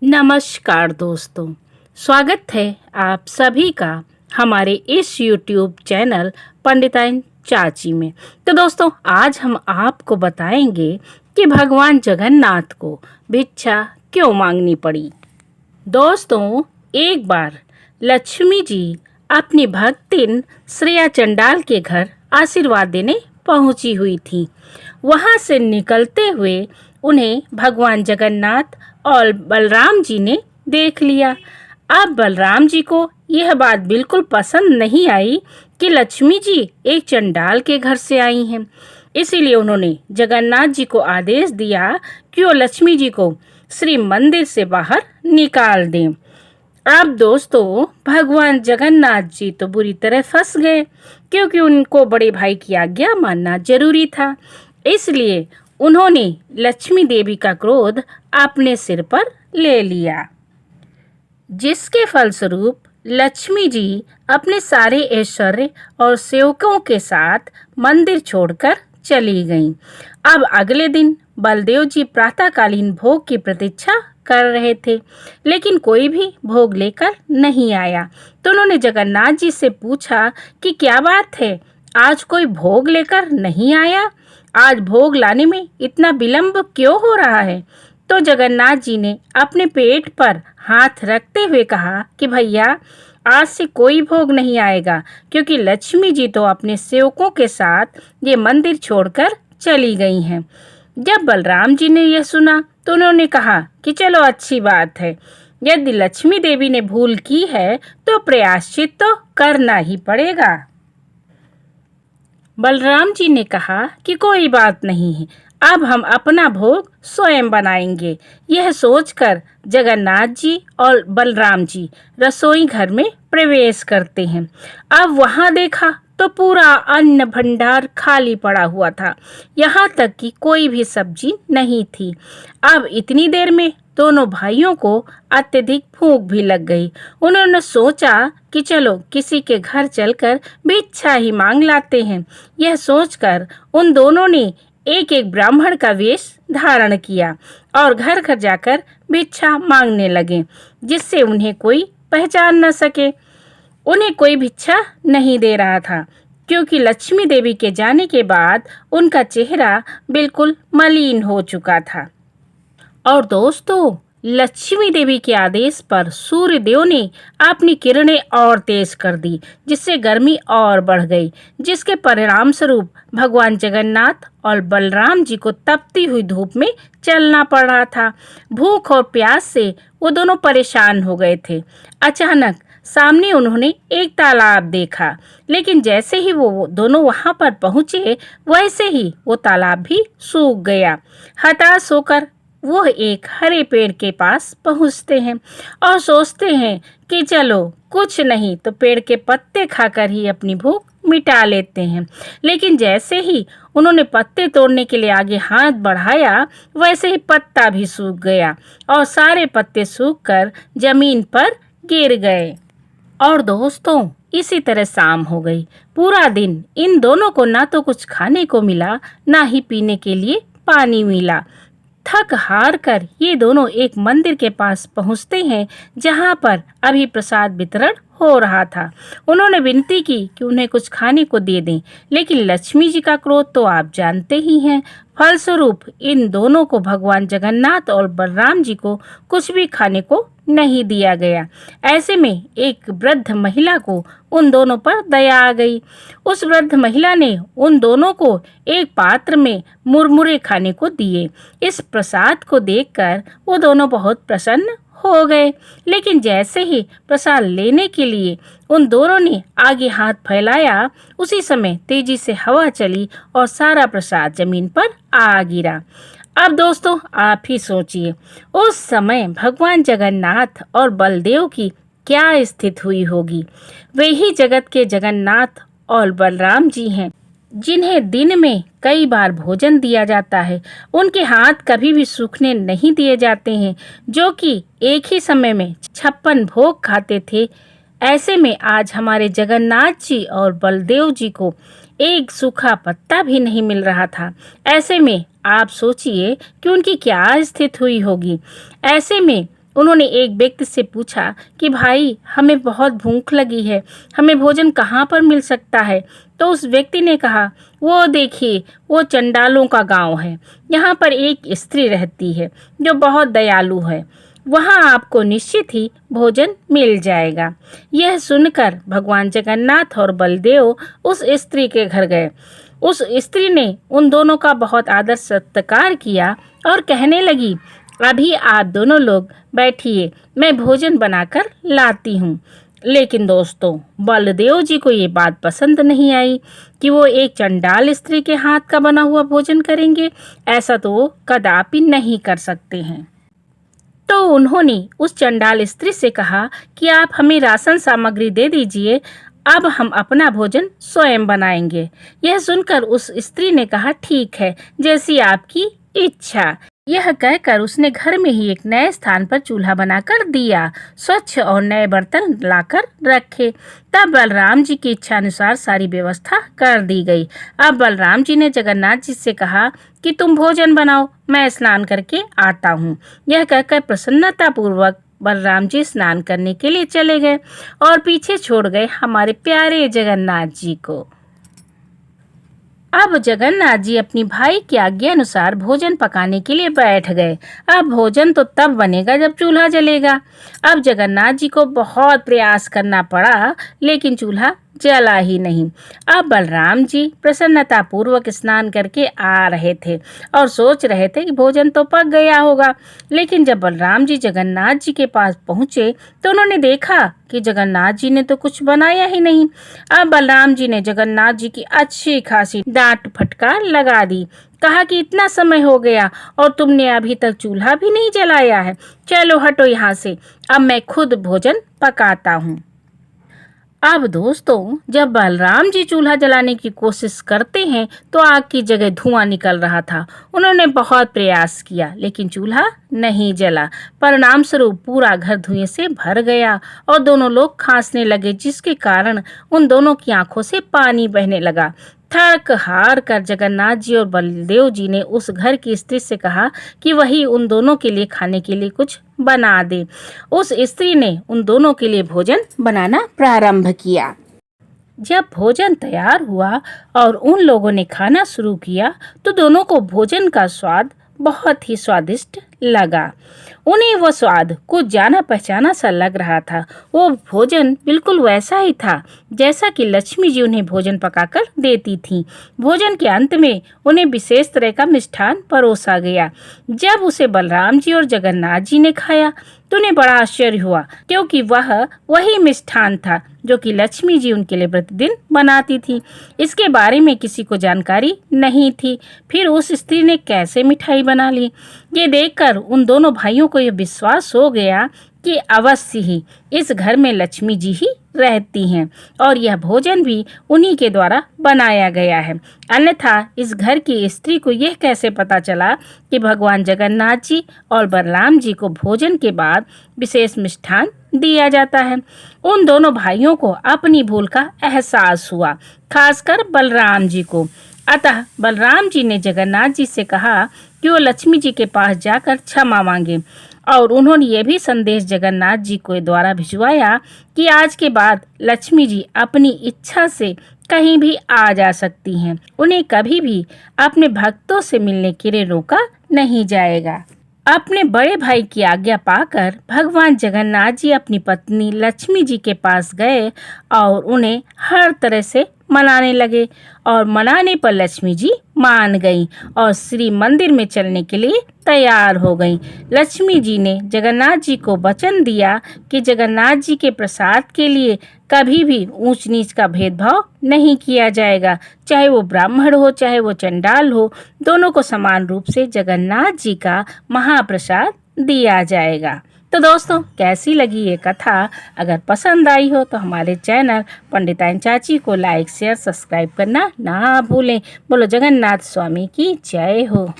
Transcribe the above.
नमस्कार दोस्तों, स्वागत है आप सभी का हमारे इस YouTube चैनल पंडिताइन चाची में। तो दोस्तों, आज हम आपको बताएंगे कि भगवान जगन्नाथ को भिक्षा क्यों मांगनी पड़ी। दोस्तों, एक बार लक्ष्मी जी अपनी भक्तिन श्रेया चंडाल के घर आशीर्वाद देने पहुंची हुई थी। वहां से निकलते हुए उन्हें भगवान जगन्नाथ और बलराम जी ने देख लिया। अब बलराम जी को यह बात बिल्कुल पसंद नहीं आई कि लक्ष्मी जी एक चंडाल के घर से आई हैं। इसीलिए उन्होंने जगन्नाथ जी को आदेश दिया कि वो लक्ष्मी जी को श्री मंदिर से बाहर निकाल दें। अब दोस्तों, भगवान जगन्नाथ जी तो बुरी तरह फंस गए, क्योंकि उनको बड़े भाई की आज्ञा मानना जरूरी था। इसलिए उन्होंने लक्ष्मी देवी का क्रोध अपने सिर पर ले लिया, जिसके फलस्वरूप लक्ष्मी जी अपने सारे ऐश्वर्य और सेवकों के साथ मंदिर छोड़कर चली गईं। अब अगले दिन बलदेव जी प्रातःकालीन भोग की प्रतीक्षा कर रहे थे, लेकिन कोई भी भोग लेकर नहीं आया। तो उन्होंने जगन्नाथ जी से पूछा कि क्या बात है, आज कोई भोग लेकर नहीं आया? आज भोग लाने में इतना विलंब क्यों हो रहा है? तो जगन्नाथ जी ने अपने पेट पर हाथ रखते हुए कहा कि भैया, आज से कोई भोग नहीं आएगा, क्योंकि लक्ष्मी जी तो अपने सेवकों के साथ ये मंदिर छोड़कर चली गई हैं। जब बलराम जी ने यह सुना तो उन्होंने कहा कि चलो, अच्छी बात है, यदि लक्ष्मी देवी ने भूल की है तो प्रायश्चित तो करना ही पड़ेगा। बलराम जी ने कहा कि कोई बात नहीं है, अब हम अपना भोग स्वयं बनाएंगे। यह सोचकर जगन्नाथ जी और बलराम जी रसोई घर में प्रवेश करते हैं। अब वहां देखा तो पूरा अन्न भंडार खाली पड़ा हुआ था, यहाँ तक कि कोई भी सब्जी नहीं थी। अब इतनी देर में दोनों भाइयों को अत्यधिक भूख भी लग गई। उन्होंने सोचा कि चलो, किसी के घर चलकर भिक्षा ही मांग लाते हैं। यह सोचकर उन दोनों ने एक एक ब्राह्मण का वेश धारण किया और घर घर जाकर भिक्षा मांगने लगे, जिससे उन्हें कोई पहचान न सके। उन्हें कोई भिक्षा नहीं दे रहा था, क्योंकि लक्ष्मी देवी के जाने के बाद उनका चेहरा बिल्कुल मलिन हो चुका था। और दोस्तों, लक्ष्मी देवी के आदेश पर सूर्य देव ने अपनी किरणें और तेज कर दी, जिससे गर्मी और बढ़ गई, जिसके परिणाम स्वरूप भगवान जगन्नाथ और बलराम जी को तपती हुई धूप में चलना पड़ रहा था। भूख और प्यास से वो दोनों परेशान हो गए थे। अचानक सामने उन्होंने एक तालाब देखा, लेकिन जैसे ही वो दोनों वहां पर पहुंचे, वैसे ही वो तालाब भी सूख गया। हताश होकर वो एक हरे पेड़ के पास पहुंचते हैं और सोचते हैं कि चलो, कुछ नहीं तो पेड़ के पत्ते खाकर ही अपनी भूख मिटा लेते हैं। लेकिन जैसे ही उन्होंने पत्ते तोड़ने के लिए आगे हाथ बढ़ाया, वैसे ही पत्ता भी सूख गया और सारे पत्ते सूखकर जमीन पर गिर गए। और दोस्तों, इसी तरह शाम हो गई। पूरा दिन इन दोनों को ना तो कुछ खाने को मिला, ना ही पीने के लिए पानी मिला। थक हार कर ये दोनों एक मंदिर के पास पहुंचते हैं, जहां पर अभी प्रसाद वितरण हो रहा था। उन्होंने विनती की कि उन्हें कुछ खाने को दे दें, लेकिन लक्ष्मी जी का क्रोध तो आप जानते ही हैं। फलस्वरूप इन दोनों को, भगवान जगन्नाथ और बलराम जी को, कुछ भी खाने को नहीं दिया गया। ऐसे में एक वृद्ध महिला को उन दोनों पर दया आ गई। उस वृद्ध महिला ने उन दोनों को एक पात्र में मुरमुरे खाने को दिए। इस प्रसाद को देखकर वो दोनों बहुत प्रसन्न हो गए, लेकिन जैसे ही प्रसाद लेने के लिए उन दोनों ने आगे हाथ फैलाया, उसी समय तेजी से हवा चली और सारा प्रसाद जमीन पर आ गिरा। अब दोस्तों, आप ही सोचिए, उस समय भगवान जगन्नाथ और बलदेव की क्या स्थिति हुई होगी। वे ही जगत के जगन्नाथ और बलराम जी हैं, जिन्हें दिन में कई बार भोजन दिया जाता है। उनके हाथ कभी भी सूखने नहीं दिए जाते हैं, जो कि एक ही समय में 56 भोग खाते थे। ऐसे में आज हमारे जगन्नाथ जी और बलदेव जी को एक सूखा पत्ता भी नहीं मिल रहा था। ऐसे में आप सोचिए कि उनकी क्या स्थिति हुई होगी। ऐसे में उन्होंने एक व्यक्ति से पूछा कि भाई, हमें बहुत भूख लगी है, हमें भोजन कहाँ पर मिल सकता है? तो उस व्यक्ति ने कहा, वो देखिए, वो चंडालों का गांव है। यहाँ पर एक स्त्री रहती है जो बहुत दयालु है। वहाँ आपको निश्चित ही भोजन मिल जाएगा। यह सुनकर भगवान जगन्नाथ और बलदेव उस स्त्री के घर गए। उस स्त्री ने उन दोनों का बहुत आदर सत्कार किया और कहने लगी, अभी आप दोनों लोग बैठिए, मैं भोजन बनाकर लाती हूँ। लेकिन दोस्तों, बलदेव जी को ये बात पसंद नहीं आई कि वो एक चंडाल स्त्री के हाथ का बना हुआ भोजन करेंगे। ऐसा तो वो कदापि नहीं कर सकते हैं। तो उन्होंने उस चंडाल स्त्री से कहा कि आप हमें राशन सामग्री दे दीजिए, अब हम अपना भोजन स्वयं बनाएंगे। यह सुनकर उस स्त्री ने कहा, ठीक है, जैसी आपकी इच्छा। यह कहकर उसने घर में ही एक नए स्थान पर चूल्हा बनाकर दिया, स्वच्छ और नए बर्तन लाकर रखे। तब बलराम जी की इच्छा अनुसार सारी व्यवस्था कर दी गई। अब बलराम जी ने जगन्नाथ जी से कहा कि तुम भोजन बनाओ, मैं स्नान करके आता हूँ। यह कहकर प्रसन्नता पूर्वक बलराम जी स्नान करने के लिए चले गए और पीछे छोड़ गए हमारे प्यारे जगन्नाथ जी को। अब जगन्नाथ जी अपनी भाई की आज्ञा अनुसार भोजन पकाने के लिए बैठ गए। अब भोजन तो तब बनेगा जब चूल्हा जलेगा। अब जगन्नाथ जी को बहुत प्रयास करना पड़ा, लेकिन चूल्हा जला ही नहीं। अब बलराम जी प्रसन्नता पूर्वक स्नान करके आ रहे थे और सोच रहे थे कि भोजन तो पक गया होगा। लेकिन जब बलराम जी जगन्नाथ जी के पास पहुँचे तो उन्होंने देखा कि जगन्नाथ जी ने तो कुछ बनाया ही नहीं। अब बलराम जी ने जगन्नाथ जी की अच्छी खासी डांट फटकार लगा दी। कहा कि इतना समय हो गया और तुमने अभी तक चूल्हा भी नहीं जलाया है, चलो हटो यहाँ से, अब मैं खुद भोजन पकाता हूँ। अब दोस्तों, जब बलराम जी चूल्हा जलाने की कोशिश करते हैं तो आग की जगह धुआं निकल रहा था। उन्होंने बहुत प्रयास किया लेकिन चूल्हा नहीं जला। परिणाम स्वरूप पूरा घर धुएं से भर गया और दोनों लोग खांसने लगे, जिसके कारण उन दोनों की आंखों से पानी बहने लगा। थक हार कर जगन्नाथ जी और बलदेव जी ने उस घर की स्त्री से कहा कि वही उन दोनों के लिए खाने के लिए कुछ बना दे। उस स्त्री ने उन दोनों के लिए भोजन बनाना प्रारंभ किया। जब भोजन तैयार हुआ और उन लोगों ने खाना शुरू किया तो दोनों को भोजन का स्वाद बहुत ही स्वादिष्ट लगा। उन्हें वह स्वाद कुछ जाना पहचाना सा लग रहा था। वो भोजन बिल्कुल वैसा ही था जैसा कि लक्ष्मी जी उन्हें भोजन पकाकर देती थी। भोजन के अंत में उन्हें विशेष तरह का मिष्ठान परोसा गया। जब उसे बलराम जी और जगन्नाथ जी ने खाया तो उन्हें बड़ा आश्चर्य हुआ, क्योंकि वह वही मिष्ठान था जो कि लक्ष्मी जी उनके लिए प्रतिदिन बनाती थी। इसके बारे में किसी को जानकारी नहीं थी। फिर उस स्त्री ने कैसे मिठाई बना ली, ये देखकर उन दोनों भाइयों को यह विश्वास हो गया कि अवश्य ही इस घर में लक्ष्मी जी ही रहती हैं और यह भोजन भी उन्हीं के द्वारा बनाया गया है। अन्यथा इस घर की स्त्री को यह कैसे पता चला कि भगवान जगन्नाथ जी और बलराम जी को भोजन के बाद विशेष मिष्ठान दिया जाता है। उन दोनों भाइयों को अपनी भूल का एहसास हुआ, खासकर बलराम जी को। अतः बलराम जी ने जगन्नाथ जी से कहा कि वो लक्ष्मी जी के पास जाकर क्षमा मांगे और उन्होंने ये भी संदेश जगन्नाथ जी को द्वारा भिजवाया कि आज के बाद लक्ष्मी जी अपनी इच्छा से कहीं भी आ जा सकती हैं। उन्हें कभी भी अपने भक्तों से मिलने के लिए रोका नहीं जाएगा। अपने बड़े भाई की आज्ञा पाकर भगवान जगन्नाथ जी अपनी पत्नी लक्ष्मी जी के पास गए और उन्हें हर तरह से मनाने लगे और मनाने पर लक्ष्मी जी मान गई और श्री मंदिर में चलने के लिए तैयार हो गई। लक्ष्मी जी ने जगन्नाथ जी को वचन दिया कि जगन्नाथ जी के प्रसाद के लिए कभी भी ऊंच नीच का भेदभाव नहीं किया जाएगा, चाहे वो ब्राह्मण हो चाहे वो चंडाल हो, दोनों को समान रूप से जगन्नाथ जी का महाप्रसाद दिया जाएगा। तो दोस्तों, कैसी लगी ये कथा? अगर पसंद आई हो तो हमारे चैनल पंडिताइन चाची को लाइक शेयर सब्सक्राइब करना ना भूलें। बोलो जगन्नाथ स्वामी की जय हो।